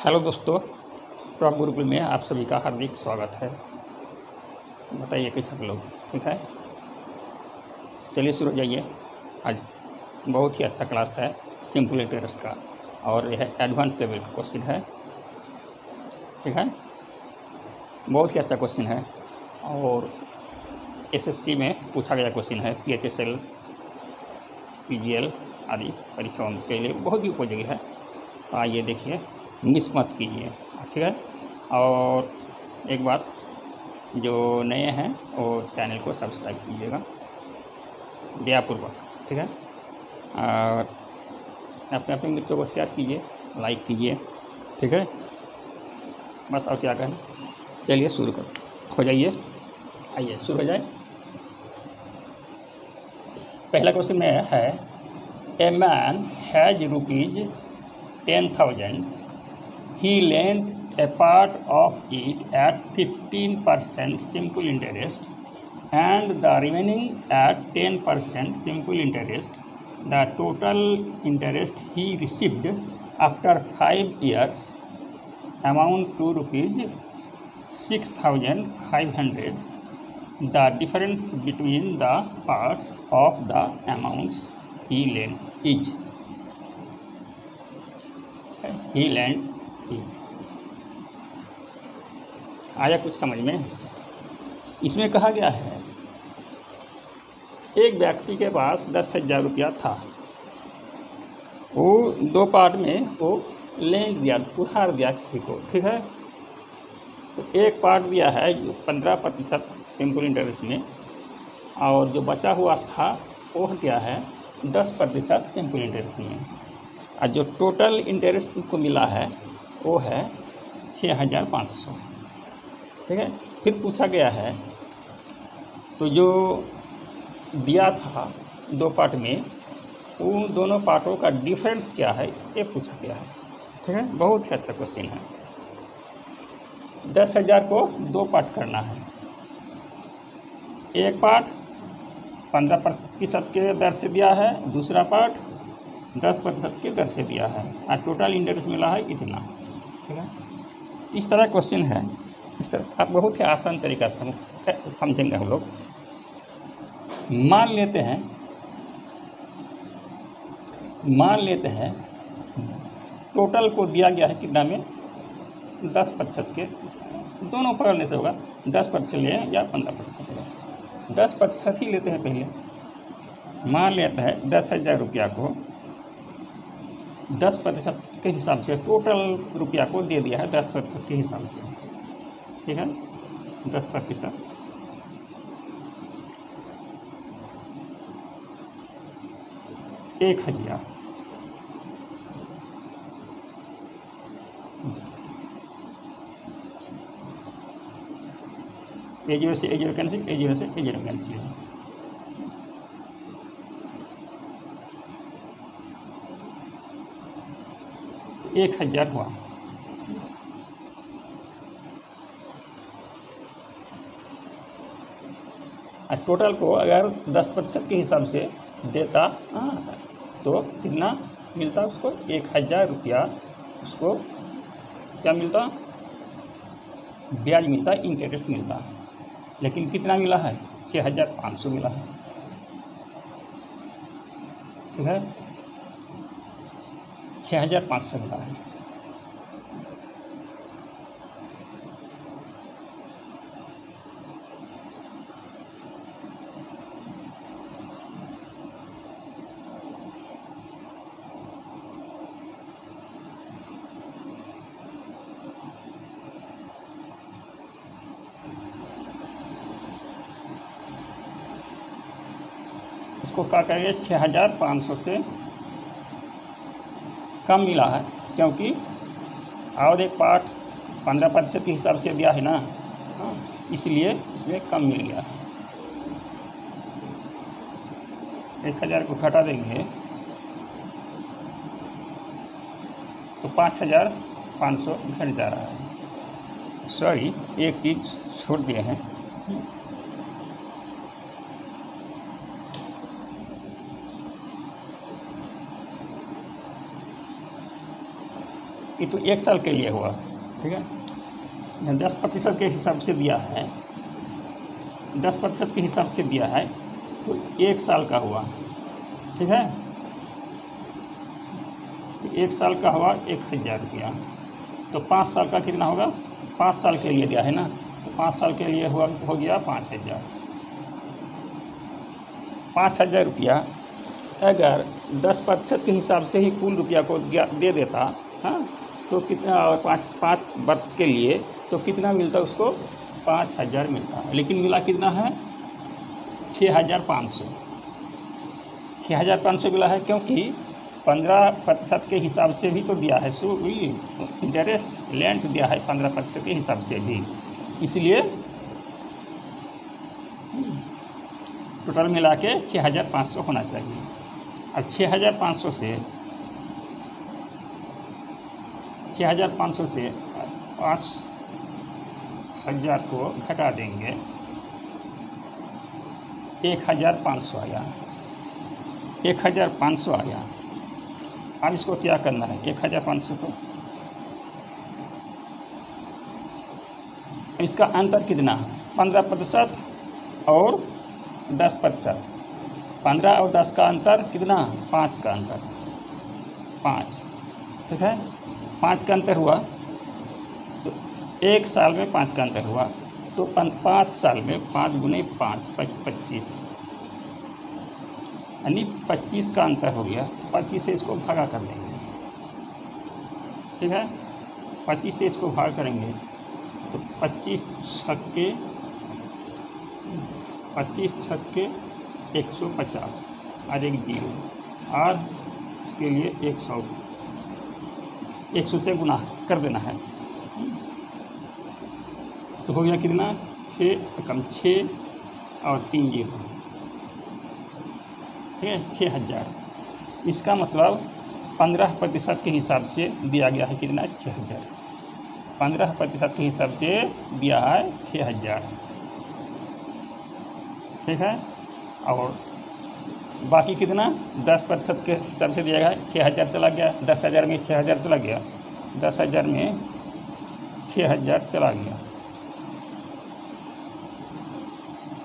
Hello दोस्तों, prop Gurukul में आप सभी का हार्दिक स्वागत है। बताइए कैसे आप लोग ठीक है। चलिए शुरू हो जाइए। आज बहुत ही अच्छा क्लास है सिंपल इंटरेस्ट का, और यह एडवांस लेवल का क्वेश्चन है। ठीक है, बहुत ही अच्छा क्वेश्चन है और एसएससी में पूछा गया क्वेश्चन है। CHSL, CGL आदि परीक्षाओं के लिए बहुत ही उपयोगी है। तो आइए देखिए, मिस मत कीजिए। ठीक है, और एक बात, जो नए हैं वो चैनल को सब्सक्राइब कीजिएगा दयापूर्वक। ठीक है, और अपने अपने मित्रों को शेयर कीजिए, लाइक कीजिए। ठीक है, बस और क्या कहें। चलिए शुरू करो, हो जाइए, आइए शुरू हो जाए। पहला क्वेश्चन में है, a man has ₹10,000, he lent a part of it at 15% simple interest and the remaining at 10% simple interest. The total interest he received after 5 years amount to ₹6,500. The difference between the parts of the amounts he lent is. He lends is. आया कुछ समझ में? इसमें कहा गया है एक व्यक्ति के पास 10,000 रुपया था। वो दो पार्ट में वो लेंड दिया, उधार दिया किसी को। ठीक है, तो एक पार्ट दिया है 15% सिंपल इंटरेस्ट में, और जो बचा हुआ था वो दिया है 10% सिंपल इंटरेस्ट में, और जो टोटल इंटरेस्ट उनको मिला है वो है 6,500। ठीक है, फिर पूछा गया है तो जो दिया था दो पार्ट में, उन दोनों पार्टों का डिफरेंस क्या है ये पूछा गया है। ठीक है, बहुत ही अच्छा क्वेश्चन है। 10,000 को दो पार्ट करना है। एक पार्ट 15% के दर से दिया है, दूसरा पार्ट 10% के दर से दिया है, और टोटल इंटरेस्ट मिला है इतना। ठीक है, इस तरह क्वेश्चन है। इस तरह आप बहुत ही आसान तरीका से समझेंगे हम लोग। मान लेते हैं टोटल को दिया गया है कितना में, 10% के, दोनों पकड़ने से होगा। 10% लें या 15% लें, 10% ही लेते हैं पहले। मान लेते हैं 10,000 रुपया को 10% के हिसाब से टोटल रुपया को दे दिया है 10% के हिसाब से। ठीक है, 10% 1,000। A0 से A0 कैंसिल, A0 से A0 कैंसिल। तो 1,000 हुआ। और टोटल को अगर 10% के हिसाब से देता तो कितना मिलता उसको? 1,000 रुपया उसको क्या मिलता? ब्याज मिलता, इंटरेस्ट मिलता। लेकिन कितना मिला है? 6,500 मिला है। ठीक है, 6,500 मिला है। इसको क्या करेंगे? 6,500 से कम मिला है, क्योंकि और एक पार्ट 15% के हिसाब से दिया है ना, इसलिए इसमें कम मिल गया है। 1,000 को घटा देंगे तो 5,500 घट जा रहा है। सॉरी, एक चीज़ छोड़ दिए हैं। ये तो 1 साल के लिए हुआ, ठीक है। 10% के हिसाब से दिया है, 10% के हिसाब से दिया है तो 1 साल का हुआ, ठीक है। तो 1 साल का हुआ 1000 रुपया। तो 5 साल का कितना होगा? 5 साल के लिए दिया है ना, तो 5 साल के लिए हुआ हो गया 5000। 5000 रुपया अगर 10% के हिसाब से ही कुल रुपया को दे देता, हाँ, तो कितना, और 5 वर्ष के लिए तो कितना मिलता उसको? 5000 मिलता है। लेकिन मिला कितना है? 6500। 6500 मिला है क्योंकि 15% के हिसाब से भी तो दिया है, सो इंटरेस्ट लेंट दिया है 15% के हिसाब से भी, इसलिए टोटल मिला के 6500 होना चाहिए। अब 6500 से 5000 को घटा देंगे, 1500 आया, 1500 आया। अब इसको क्या करना है? 1500 को, इसका अंतर कितना? 15% और 10%। 15 और 10 का अंतर कितना? 5 का अंतर, 5, ठीक है। 5 का अंतर हुआ तो 1 साल में 5 का अंतर हुआ, तो 5 साल में 5 गुने 5 25, यानी 25 का अंतर हो गया। तो 25 से इसको भागा कर देंगे, ठीक है। 25 से इसको भाग करेंगे तो 25 छक्के 150 और एक जीरो, और इसके लिए 100 से गुना कर देना है। तो हो गया कितना? 6 और 3 जीरो, ठीक है, 6000। इसका मतलब 15% के हिसाब से दिया गया है कितना? 6000। 15% के हिसाब से दिया है 6000, ठीक है। और बाकी कितना? 10% के हिसाब से दिया गया है 6000 चला गया, 10,000 में 6000 चला गया, 10,000 में 6000 चला गया,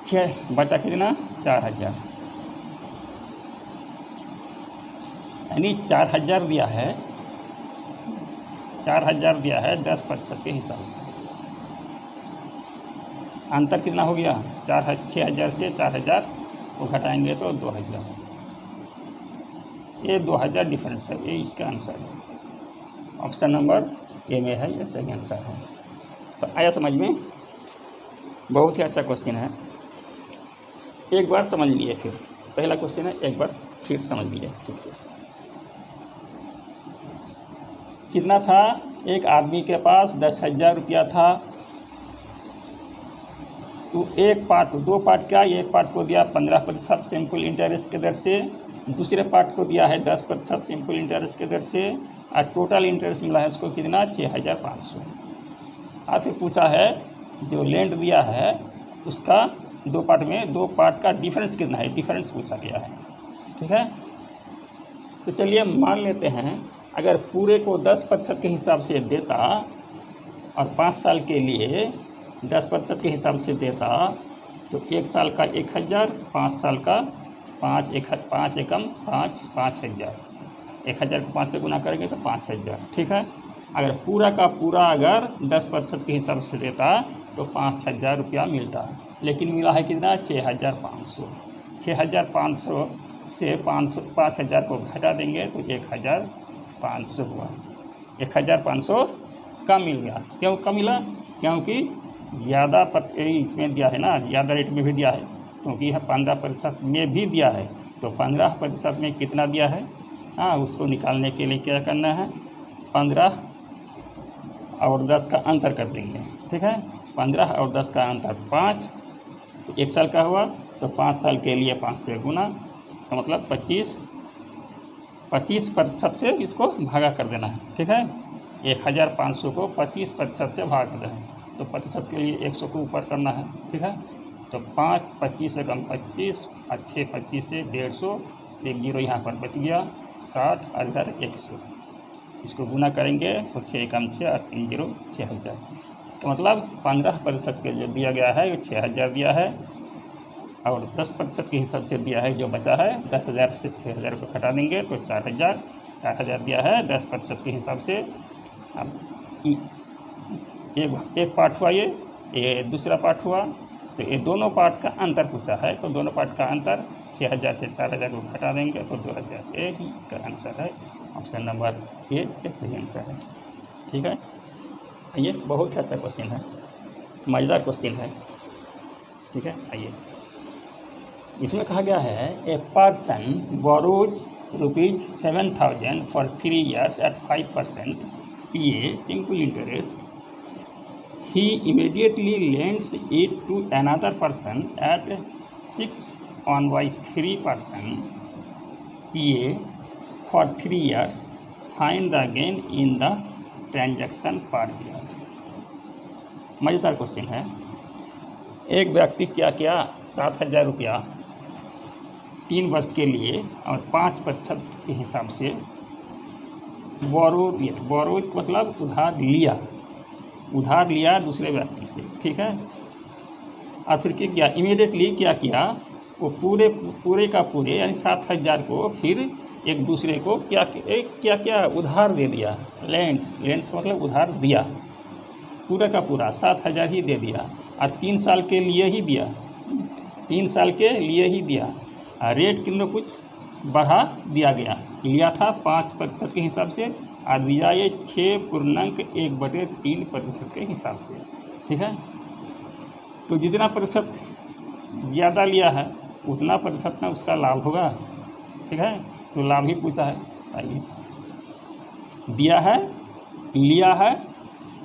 6 बचा कितना? 4000, यानी 4000 दिया है, 4000 दिया है 10% के हिसाब से। अंतर कितना हो गया? 6000 से 4000 को घटाएंगे तो 2000, ये 2000 डिफरेंस है, ये इसका आंसर है। ऑप्शन नंबर ए में है, ये सही आंसर है। तो आया समझ में? बहुत ही अच्छा क्वेश्चन है, एक बार समझ लिए फिर। पहला क्वेश्चन है, एक बार फिर समझ लिए ठीक से। कितना था? एक आदमी के पास 10,000 रुपया था, तो एक पार्ट को, 2 पार्ट का, एक पार्ट को दिया 15% सिंपल इंटरेस्ट के दर से, दूसरे पार्ट को दिया है 10% सिंपल इंटरेस्ट के दर से, और टोटल इंटरेस्ट मिला है उसको कितना? 6500। और फिर पूछा है जो लेंट दिया है उसका 2 पार्ट में, 2 पार्ट का डिफरेंस कितना है, डिफरेंस पूछा गया है, ठीक है। तो चलिए मान लेते हैं अगर पूरे को 10% के हिसाब से देता और 5 साल के लिए 10% के हिसाब से देता, तो 1 साल का 1000, 5 साल का 5 एकम 5000, 1000 को 5 से गुना करेंगे तो 5000, ठीक है। अगर पूरा का पूरा अगर 10% के हिसाब से देता तो 5000 रुपया मिलता, लेकिन मिला है कितना? 6500। 6500 से 5000 को घटा देंगे तो 1500 हुआ, 1500 कम मिल गया। क्यों कम मिला? क्योंकि ज़्यादा इसमें दिया है ना, ज़्यादा रेट में भी दिया है, क्योंकि यह 15% में भी दिया है, तो 15% में कितना दिया है, हाँ, उसको निकालने के लिए क्या करना है? 15 और 10 का अंतर कर देंगे, ठीक है। 15 और 10 का अंतर 5, तो 1 साल का हुआ, तो 5 साल के लिए 5 से गुना, इसका मतलब 25% से इसको भागा कर देना है, ठीक है। 1500 को 25% से भाग कर देना है, तो प्रतिशत के लिए 100 को ऊपर करना है, ठीक है। तो 5 25 से कम 25, और 6 25 से 150, एक जीरो यहाँ पर बच गया, 60 और इधर 100, इसको गुना करेंगे तो 6 कम 6 और 3 0 6000। इसका मतलब 15% के जो दिया गया है वो 6000 दिया है, और 10% के हिसाब से दिया है जो बचा है 10,000 से 6,000 को घटा देंगे तो 4,000 दिया है 10% के हिसाब से। अब एक पार्ट हुआ, ये दूसरा पार्ट हुआ, तो ये दोनों पार्ट का अंतर पूछा है, तो दोनों पार्ट का अंतर 6,000 से 4,000 को घटा देंगे तो 2,000। ये ही इसका आंसर है, ऑप्शन नंबर ए सही आंसर है। ठीक है, ये बहुत अच्छा क्वेश्चन है, मज़ेदार क्वेश्चन है। ठीक है, आइए इसमें कहा गया है a person borrows ₹7,000 for 3 years at 5% PA simple interest. He immediately lends it to another person at 6/3% PA for 3 years. Find the gain in the transaction per year. मज़ेदार क्वेश्चन है। एक व्यक्ति क्या किया, 7,000 रुपया 3 वर्ष के लिए और 5% के हिसाब से बोरो मतलब उधार लिया दूसरे व्यक्ति से। ठीक है, और फिर क्या इमीडिएटली क्या किया, वो पूरे का पूरे यानी 7,000 को फिर एक दूसरे को क्या उधार दे दिया। लेंड्स मतलब उधार दिया, पूरा का पूरा 7,000 ही दे दिया, और 3 साल के लिए ही दिया, 3 साल के लिए ही दिया। रेट कितना कुछ बढ़ा दिया गया, लिया था 5% के हिसाब से और दिया ये 6.1/3% के हिसाब से। ठीक है, तो जितना प्रतिशत ज़्यादा लिया है उतना प्रतिशत में उसका लाभ होगा। ठीक है, तो लाभ ही पूछा है। आइए, दिया है लिया है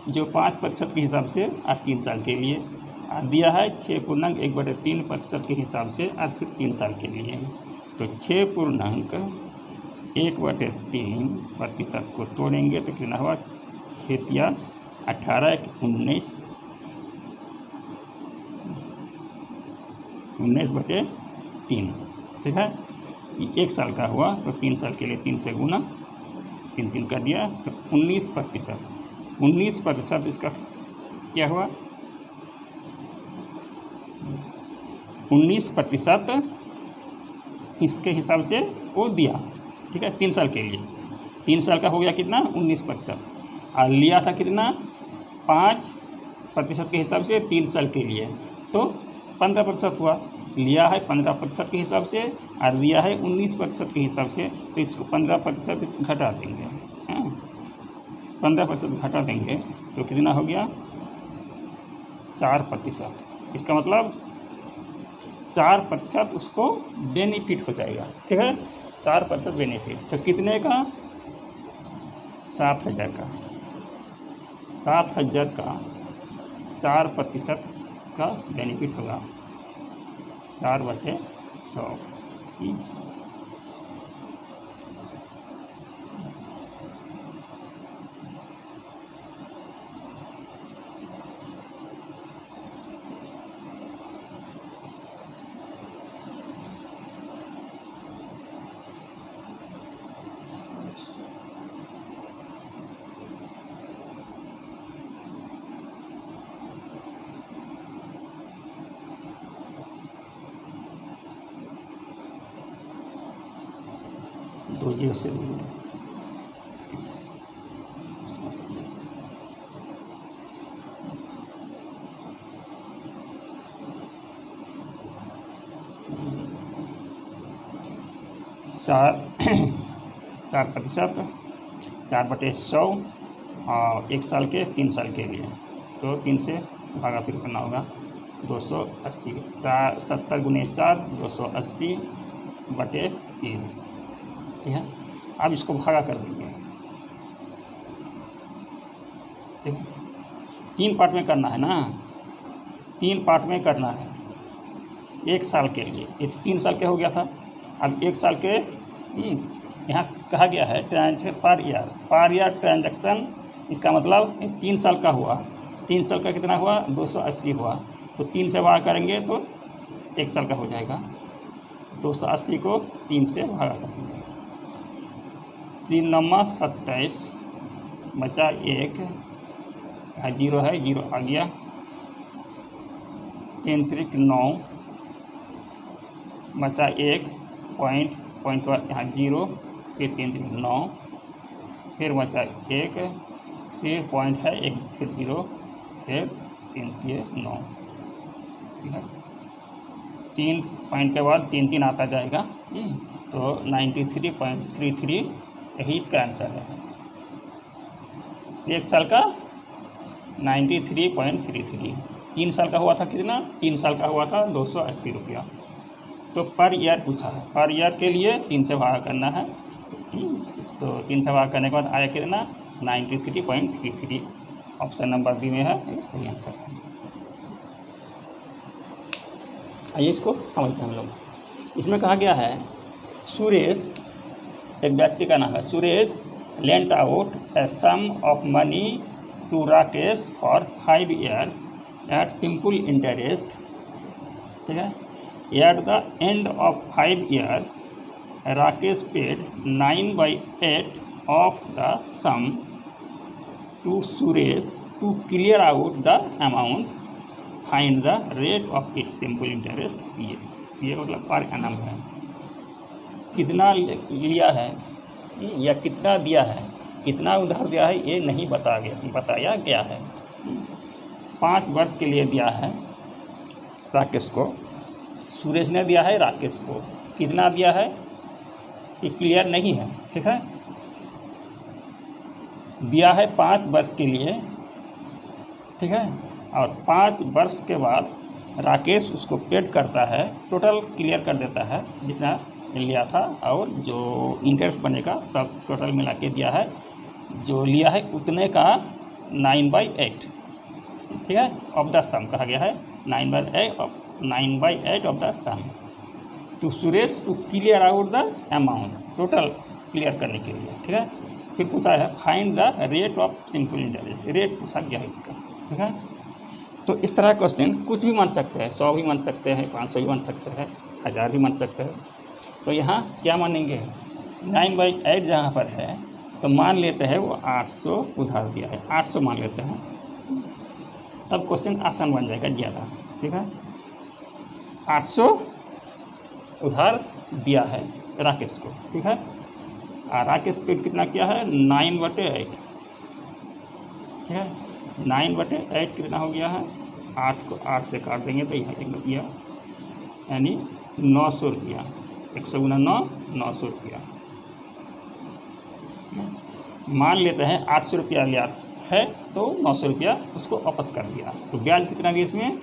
जो 5% के हिसाब से और 3 साल के लिए, और दिया है 6.1/3% के हिसाब से और फिर 3 साल के लिए। तो 6.1/3% को तोड़ेंगे तो कितना हुआ, 6 18 19 19/3। ठीक है, 1 साल का हुआ तो 3 साल के लिए 3 से गुना 3 कर दिया तो 19% इसका क्या हुआ, 19% इसके हिसाब से वो दिया। ठीक है, 3 साल के लिए, 3 साल का हो गया कितना 19%, और लिया था कितना 5% के हिसाब से 3 साल के लिए तो 15% हुआ। लिया है 15% के हिसाब से और दिया है 19% के हिसाब से, तो इसको 15% घटा देंगे। हाँ, 15% घटा देंगे तो कितना हो गया 4%। इसका मतलब 4% उसको बेनिफिट हो जाएगा। ठीक है, 4% बेनिफिट, तो कितने का 7,000 का 4% का बेनिफिट होगा 4/100। तो ये से 4% 4/100 और 1 साल के 3 साल के लिए, तो 3 से भागा फिर करना होगा 280। 70 × 4 280/3। ठीक है, अब इसको भागा कर देंगे। ठीक है, 3 पार्ट में करना है ना, 3 पार्ट में करना है। 1 साल के लिए, ये 3 साल के हो गया था, अब 1 साल के यहाँ कहा गया है ट्रांजेक्शन पर ईयर ट्रांजैक्शन। इसका मतलब 3 साल का हुआ, 3 साल का कितना हुआ 280 हुआ, तो 3 से भाग करेंगे तो 1 साल का हो जाएगा। 280 को 3 से भागा करेंगे, 3 × 9 = 27, बचा 1, यहाँ 0 है, 0 आ गया, 3 त्रिक 9, बचा 1, पॉइंट यहाँ 0, फिर 3 त्रिक 9, फिर बचा 1, फिर पॉइंट है 1, फिर 0, फिर 3 3 9, ठीक है। 3 पॉइंट के बाद 3 3 आता जाएगा, तो 93.33 यही इसका आंसर है। एक साल का 93.33, 3 साल का हुआ था कितना? 3 साल का हुआ था 280 रुपया। तो पर ईयर पूछा है, पर ईयर के लिए 3 से भाग करना है, तो 3 से भाग करने के बाद आया कितना? 93.33। ऑप्शन नंबर बी में है, ये सही आंसर है। आइए इसको समझते हैं हम लोग। इसमें कहा गया है सुरेश, एक व्यक्ति का नाम है Suresh, lent out a sum of money to Rakesh for 5 years at simple interest, ठीक है। At the end of 5 years Rakesh paid 9/8 of the sum to Suresh to clear out the amount, find the rate of it simple interest. ये मतलब per annum है, कितना लिया है या कितना दिया है, कितना उधार दिया है ये नहीं बताया गया है। 5 वर्ष के लिए दिया है राकेश को, सुरेश ने दिया है राकेश को, कितना दिया है ये क्लियर नहीं है, ठीक है। दिया है 5 वर्ष के लिए, ठीक है, और 5 वर्ष के बाद राकेश उसको पेड करता है, टोटल क्लियर कर देता है जितना लिया था, और जो इंटरेस्ट बनेगा सब टोटल मिला के दिया है, जो लिया है उतने का 9/8, ठीक है, ऑफ द सम कहा गया है, 9/8 of the sum to Suresh to clear out the amount, total clear करने के लिए, ठीक है। फिर पूछा है find the rate of simple interest, rate पूछा गया है इसका, ठीक है। तो इस तरह क्वेश्चन कुछ भी मान सकते हैं, 100 भी मान सकते हैं, 500 भी मान सकते हैं, 1000 भी मान सकते हैं। तो यहाँ क्या मानेंगे? 9/8 जहाँ पर है तो मान लेते हैं वो 800 उधार दिया है, 800 मान लेते हैं, तब क्वेश्चन आसान बन जाएगा ज़्यादा, ठीक है। 800 उधार दिया है राकेश को, ठीक है, और राकेश पेड कितना किया है? 9/8, ठीक है। 9/8 कितना हो गया है? 8 को 8 से काट देंगे तो यह एक रुपया, यानी 900 रुपया, 100 गुना 9, 900 रुपया। मान लेते हैं 800 रुपया लिया है तो 900 रुपया उसको वापस कर दिया, तो ब्याज कितना दिया इसमें?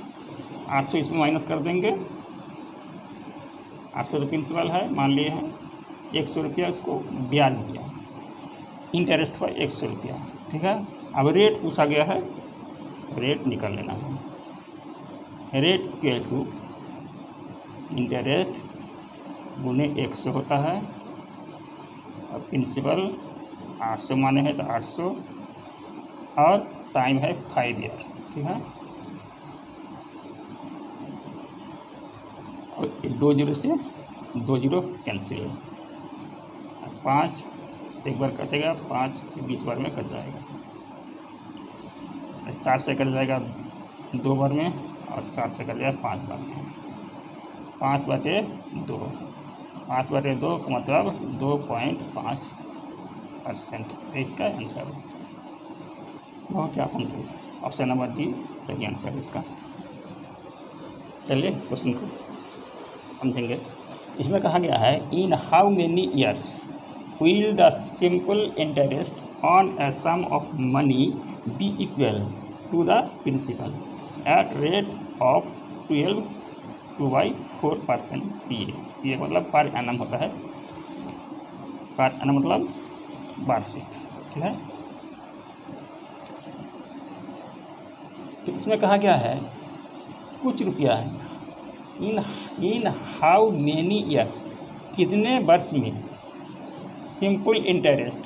800 इसमें माइनस कर देंगे, 800 तो प्रिंसिपल है मान लिए हैं, 100 रुपया उसको ब्याज दिया, इंटरेस्ट हुआ 100 रुपया, ठीक है। अब रेट पूछा गया है, रेट निकाल लेना है। रेट इक्वल टू इंटरेस्ट गुने 100 होता है, और प्रिंसिपल 800 माने हैं तो 800, और टाइम है 5 ईयर, ठीक है। और 2 जीरो से 2 जीरो कैंसिल, 5 एक बार कटेगा, 5 20 बार में कट जाएगा, 4 से कट जाएगा 2 बार में, और 4 से कट जाएगा 5 बार में, 5/2, 5/2 का मतलब 2.5% इसका आंसर है। बहुत आसान था, ऑप्शन नंबर डी सही आंसर है इसका। चलिए क्वेश्चन को समझेंगे। इसमें कहा गया है in how many years will the simple interest on a sum of money be equal to the principal at rate of 12/4% ये मतलब पर एनम होता है, पर एनम मतलब वार्षिक, ठीक है। तो इसमें कहा गया है कुछ रुपया है, इन हाउ मेनी ईयर्स, कितने वर्ष में सिंपल इंटरेस्ट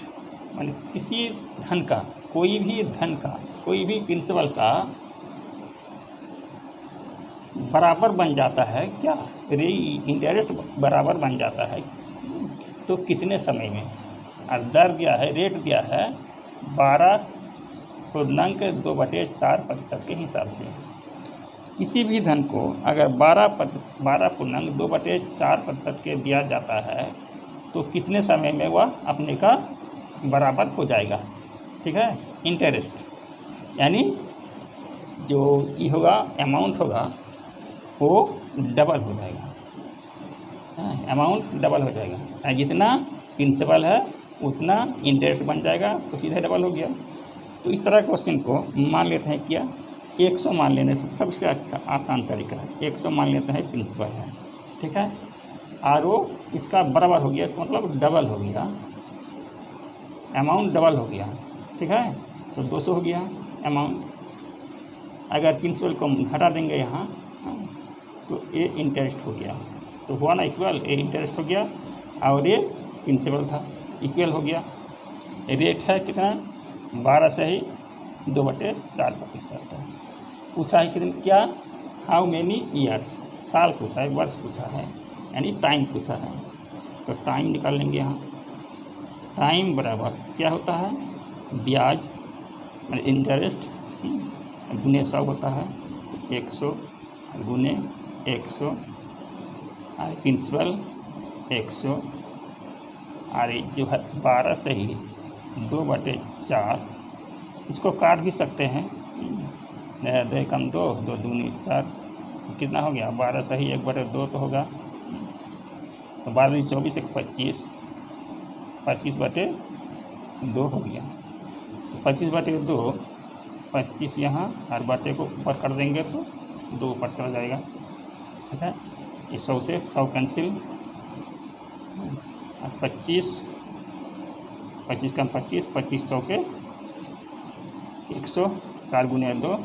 माने किसी धन का, कोई भी धन का, कोई भी प्रिंसिपल का बराबर बन जाता है, क्या इंटरेस्ट बराबर बन जाता है, तो कितने समय में। और दर दिया है, रेट दिया है 12.2/4% के हिसाब से। किसी भी धन को अगर 12.2/4% के दिया जाता है तो कितने समय में वह अपने का बराबर हो जाएगा। ठीक है, इंटरेस्ट यानी जो ये होगा अमाउंट होगा वो डबल हो जाएगा, अमाउंट डबल हो जाएगा। जितना प्रिंसिपल है उतना इंटरेस्ट बन जाएगा, तो सीधे डबल हो गया। तो इस तरह क्वेश्चन को मान लेते हैं क्या 100 मान लेने से सबसे अच्छा आसान तरीका है। 100 मान लेते हैं प्रिंसिपल है, ठीक है, और वो इसका बराबर हो गया, इसका मतलब डबल हो गया, अमाउंट डबल हो गया। ठीक है, तो 200 हो गया अमाउंट। अगर प्रिंसिपल को घटा देंगे यहाँ तो ये इंटरेस्ट हो गया, तो हुआ ना इक्वल, ये इंटरेस्ट हो गया और ये प्रिंसिपल था, इक्वल हो गया। रेट है कितना 12 से ही 2/4% है। पूछा है कितने क्या हाउ मेनी ईयर्स, साल पूछा है, वर्ष पूछा है, यानी टाइम पूछा है। तो टाइम निकाल लेंगे यहाँ। टाइम बराबर क्या होता है ब्याज इंटरेस्ट गुने 100 होता है, तो 100 गुने 100 और प्रिंसिपल 100 और जो है 12 से ही 2/4, इसको काट भी सकते हैं, 2 कम 2, 2 दूनी 4, तो कितना हो गया 12 से ही 1/2 तो होगा, तो 12 24 1 25, 25/2 हो गया। तो 25/2, 25 यहाँ और बटे को ऊपर कर देंगे तो 2 ऊपर चला जाएगा। ठीक है, ये 100 से 100 कैंसिल, 25 कम 25, 25 चौके 100, 4 गुने 2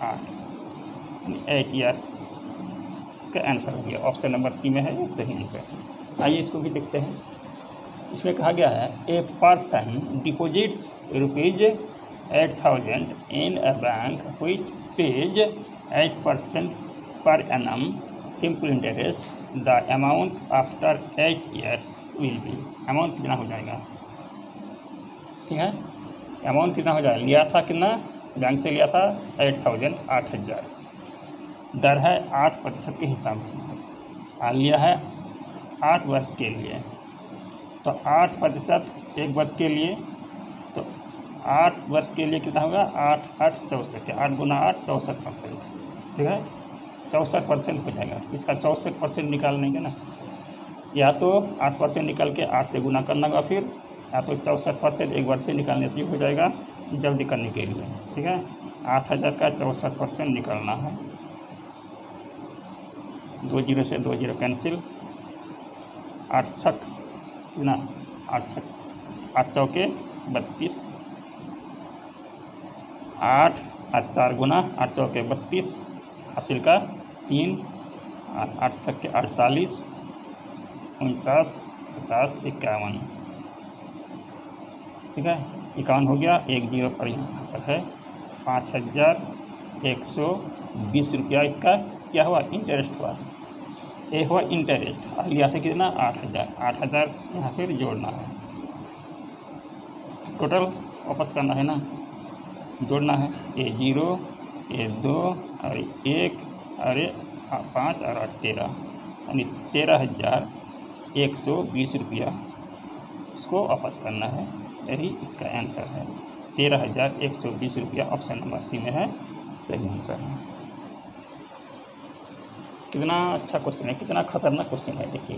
8, 8 ईयर इसका आंसर हो गया। ऑप्शन नंबर सी में है ये सही आंसर। आइए इसको भी देखते हैं। इसमें कहा गया है a person deposits ₹8,000 in a bank which page 8% per annum simple interest, the amount after 8 years will be. Amount कितना हो जाएगा, ठीक है, अमाउंट कितना हो जाएगा, लिया था कितना, बैंक से लिया था 8,000, 8,000, दर है 8% के हिसाब से, और लिया है 8 वर्ष के लिए, तो 8% 1 वर्ष के लिए, तो 8 वर्ष के लिए कितना होगा 8 8 64, 8 गुना 8 64%, ठीक है, 64% हो जाएगा। इसका 64% निकाल लेंगे ना, या तो 8% निकाल के 8 से गुना करना होगा, फिर या तो 64% 1 वर्ष से निकालने से हो जाएगा जल्दी करने के लिए। ठीक है, 8,000 का 64% निकालना है, 2 0 से 2 0 कैंसिल, 8 छक कितना 8 चौके 32, 8 और 4 गुना 8 चौके 32, हासिल का 3, 8 छक्के 48, 49, 50, 51, ठीक है, 51 हो गया। 1 0 पर यहाँ पर है 5,120 रुपया इसका क्या हुआ इंटरेस्ट हुआ, ये हुआ इंटरेस्ट, और लिया था कितना 8,000, 8,000 यहाँ फिर जोड़ना है, टोटल वापस करना है ना, जोड़ना है, ये 0 ये 2 और 1 और 5 और 8 13, यानी 13,120 रुपया उसको वापस करना है, यही इसका आंसर है 13,120 रुपया। ऑप्शन नंबर सी में है सही आंसर है। कितना अच्छा क्वेश्चन है, कितना खतरनाक क्वेश्चन है, देखिए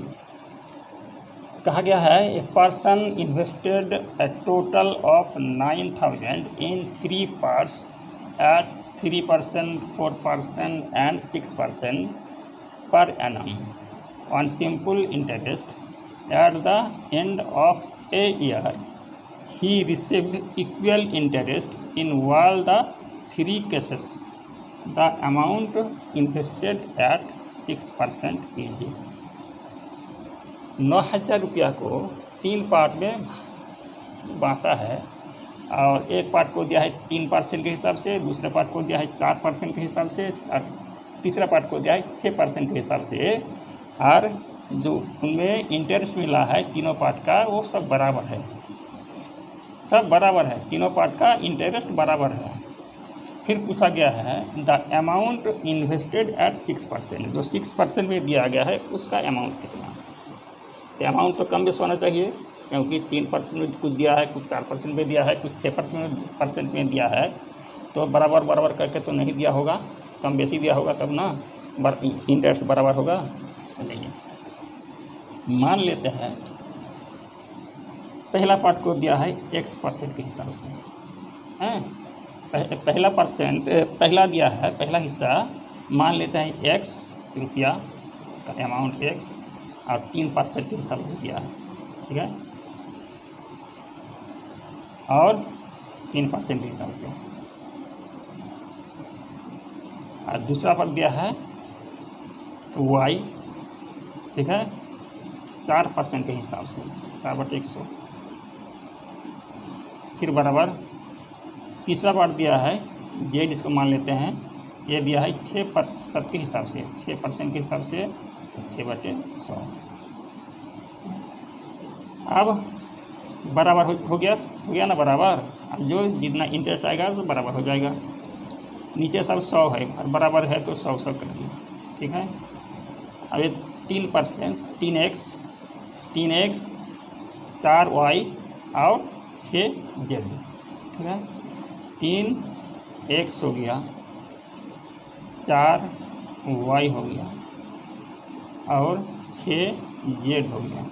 कहा गया है a person invested a total of 9,000 in 3 parts at 3%, 4% and 6% per annum on simple interest, at the end of a year he received equal interest in all the 3 cases. The amount invested at 6% is 9,000 रुपया को 3 part में बांटा है, और एक part को दिया है 3% के हिसाब से, दूसरे पार्ट को दिया है 4% के हिसाब से, और तीसरा पार्ट को दिया है 6% के हिसाब से, और जो उनमें इंटरेस्ट मिला है तीनों पार्ट का वो सब बराबर है, सब बराबर है, तीनों पार्ट का इंटरेस्ट बराबर है। फिर पूछा गया है द अमाउंट इन्वेस्टेड एट 6%, जो 6% में दिया गया है उसका अमाउंट कितना। तो अमाउंट तो कम बेस होना चाहिए, क्योंकि 3% में कुछ दिया है, कुछ 4% में दिया है, कुछ 6% में दिया है, तो बराबर बराबर करके तो नहीं दिया होगा, कम बेसी दिया होगा तब ना इंटरेस्ट बराबर होगा। तो नहीं, मान लेते हैं पहला पार्ट को दिया है x% के हिसाब से हैं, पहला दिया है, पहला हिस्सा मान लेते हैं x रुपया, इसका अमाउंट x, और 3% के हिसाब से दिया है, ठीक है, और 3% के हिसाब से। और दूसरा पर दिया है y, ठीक है, 4% के हिसाब से, 4/100। फिर बराबर तीसरा पार्ट दिया है z, इसको मान लेते हैं, ये दिया है 6% के हिसाब से, 6% के हिसाब से 6/100। अब बराबर हो गया ना बराबर। अब जो जितना इंटरेस्ट आएगा तो बराबर हो जाएगा। नीचे सब 100 है और बराबर है तो 100 कर दिए, ठीक है। अब ये 3%, 3x 4y और 6z, ठीक है। 3x हो गया, 4y हो गया और 6z हो गया।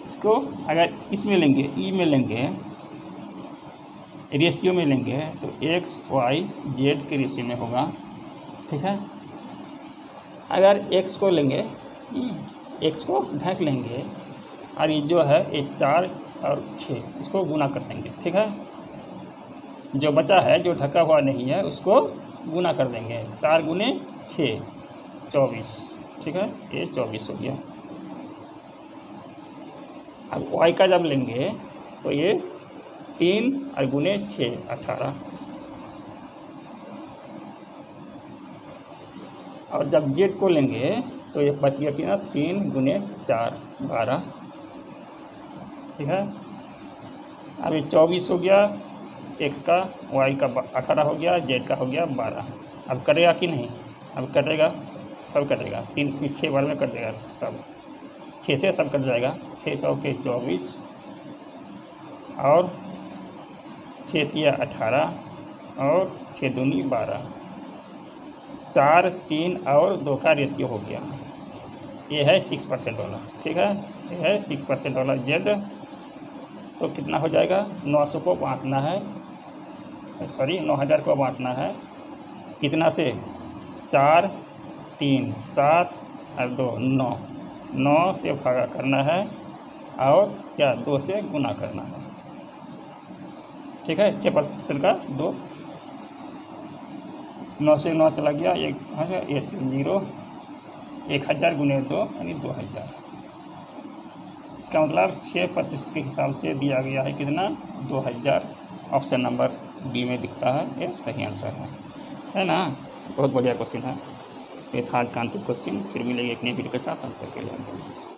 इसको अगर इसमें लेंगे, ई में लेंगे, रेशियो में लेंगे, तो x y z के रेशियो में होगा, ठीक है। अगर x को लेंगे, x को ढक लेंगे, और ये जो है ये 4 और 6 इसको गुना कर देंगे, ठीक है। जो बचा है, जो ढका हुआ नहीं है, उसको गुना कर देंगे, 4 गुने 6 24, ठीक है, ये 24 हो गया। अब y का जब लेंगे तो ये 3 और गुने 6 18, और जब z को लेंगे तो ये बच गया कितना, 3 गुने 4 12, ठीक है। अब ये 24 हो गया x का, y का 18 हो गया, z का हो गया 12। अब कटेगा कि नहीं, अब कटेगा, सब कटेगा, 3 6 बार में कट जाएगा, सब 6 से सब कट जाएगा, 6 चौके 24 और 6 तिया 18 और 6 दूनी 12, 4 3 और 2 का रेशियो हो गया। ये है 6% वाला, ठीक है, ये है 6% वाला z। तो कितना हो जाएगा, 900 को बांटना है, सॉरी 9000 को बांटना है कितना से, 4 3 7 और 2 9, 9 से भागा करना है और क्या 2 से गुना करना है, ठीक है। 6% का 2, 9 से 9 चला गया, 1000 गुने 2 यानी 2000। इसका मतलब 6% के हिसाब से दिया गया है कितना, 2000। ऑप्शन नंबर बी में दिखता है, ये सही आंसर है ना। बहुत बढ़िया क्वेश्चन है, ये था आज का अंतिम क्वेश्चन। फिर मिलेंगे एक नई वीडियो के साथ, तब तक के लिए।